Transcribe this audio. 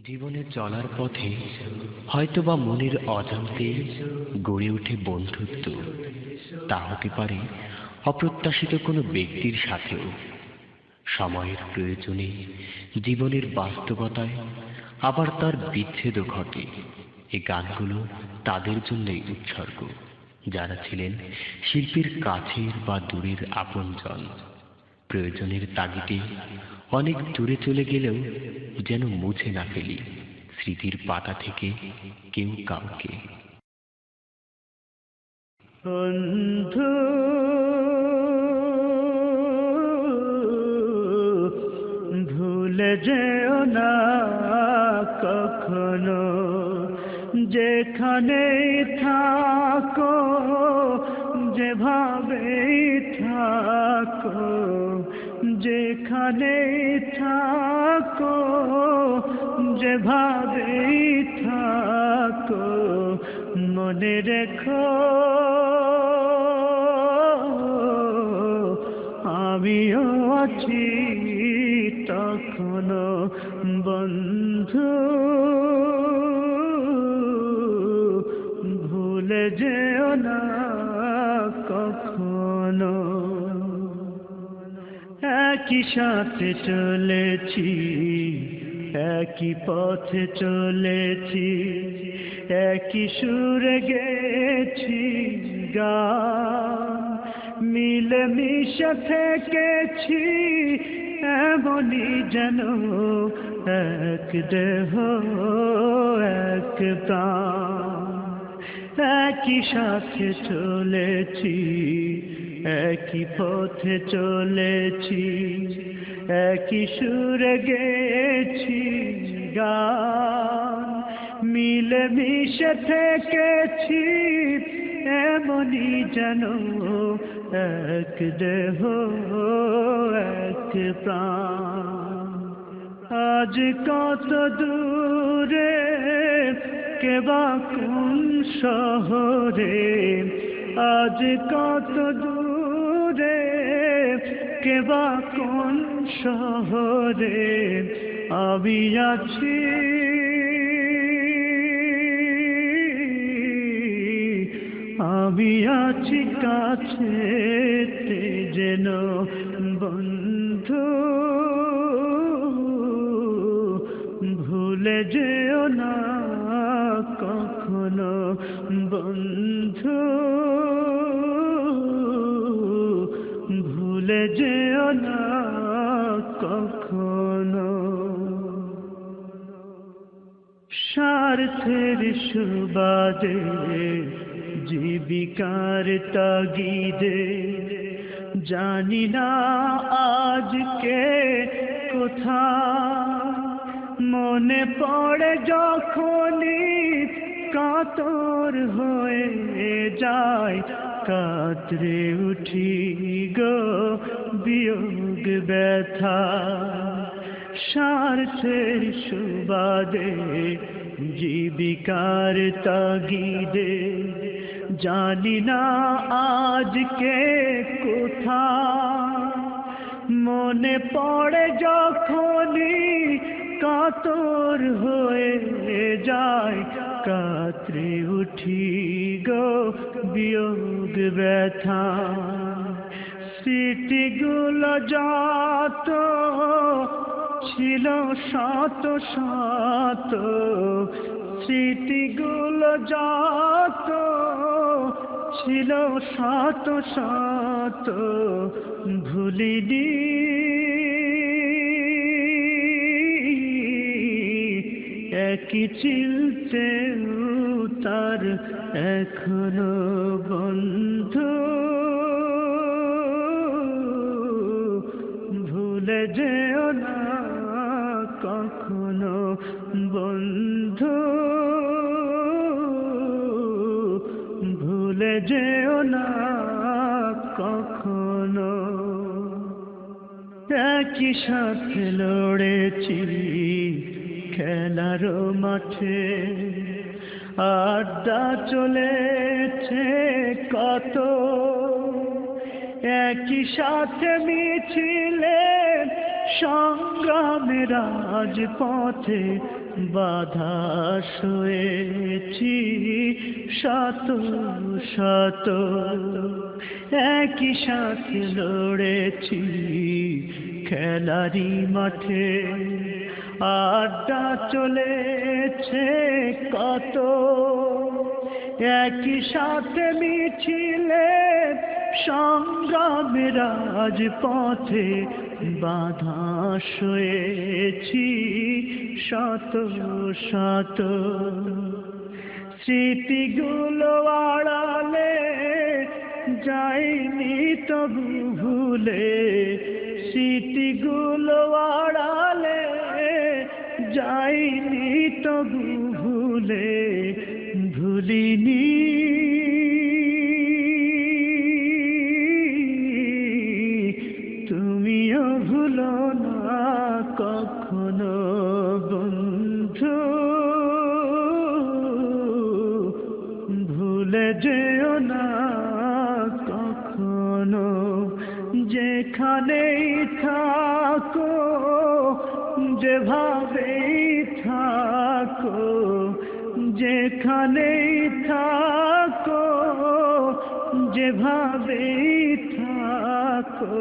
জীবনে চলার পথে হয়তোবা মনের অজান্তে গড়ে ওঠে বন্ধুত্ব। তা হতে পারে অপ্রত্যাশিত কোনো ব্যক্তির সাথেও, সময়ের প্রয়োজনে, জীবনের বাস্তবতায়, আবার তার বিচ্ছেদও ঘটে। এই গানগুলো তাদের জন্যই উৎসর্গ, যারা ছিলেন শিল্পীর কাছের বা দূরের আপনজন। প্রয়োজনের তাগিদে অনেক দূরে চলে গেলেও যেন মুছে না ফেলি স্মৃতির পাতা থেকে কেউ কাউকে। বন্ধু ভুলে যেও না কখনো, যেখানে থাকো, যেভাবে থাকো, যেখানে থাকো, যেভাবে থাকো, মনে রেখো আমিও আছি তখনো। বন্ধু ভুলে যেও না কখনো। একই সাথে চলেছি, একই পথে চলেছি, একই সুরে গেছি গান, মিলে মিশে থেকেছি এমনি যেন এক দেহ এক প্রাণ। একই সাথে চলেছি, একই পথে চলেছি, একই সুরে গেছি গান, মিলে মিশে থেকেছি এমনি যেন এক দেহ এক প্রাণ। আজ কত দূরে, কেবা কোন শহরে, আজ কত দূরে, কেবা কোন শহরে আমি আছি, আমি আছি কাছে যেন। বন্ধু ভুলে যেও না কখনো, বন্ধু ভুলে যেও না কখনো। স্বার্থের সুবাদে, জীবিকার তাগিদে, জানি না আজকে কোথা, মনে পড়ে যখনই কাতর হয়ে যায়, কাতরে উঠি গো বিয়োগ ব্যথা। স্বার্থের সুবাদে, জীবিকার তাগিদে, জানি না আজকে কোথা, মনে পড়ে যখনই কাতর হয়ে যায়, কাতরে উঠি গো বিয়োগ ব্যথা। স্মৃতিগুলো যত ছিল শত শত, স্মৃতিগুলো যত ছিল শত শত, ভুলিনি একই চিলতে তার এখনো। বন্ধু ভুলে যেও না কখনো, বন্ধু ভুলে যেও না কখনো। একই সাথে লড়েছি খেলার মাঠে, আড্ডা চলেছে কত, একই সাথে মিছিলে সংগ্রামের রাজপথে বাধা সয়েছি শত শত, একই সাথে লড়েছি খেলারি মাঠে, আড্ডা চলেছে কত, একই সাথে মিছিলে সংগ্রামের রাজপথে বাধা সয়েছি শত শত। স্মৃতিগুলো আড়ালে যাইনি তবু ভুলে, স্মৃতিগুলো আড়ালে যাইনি তবু ভুলে, ভুলিনি তুমিও ভুলো না কখনো বন্ধু, ভুলে যেও না কখনো। যেখানেই থাকো যেভাবেই থাকো, যেখানেই থাকো যেভাবেই থাকো,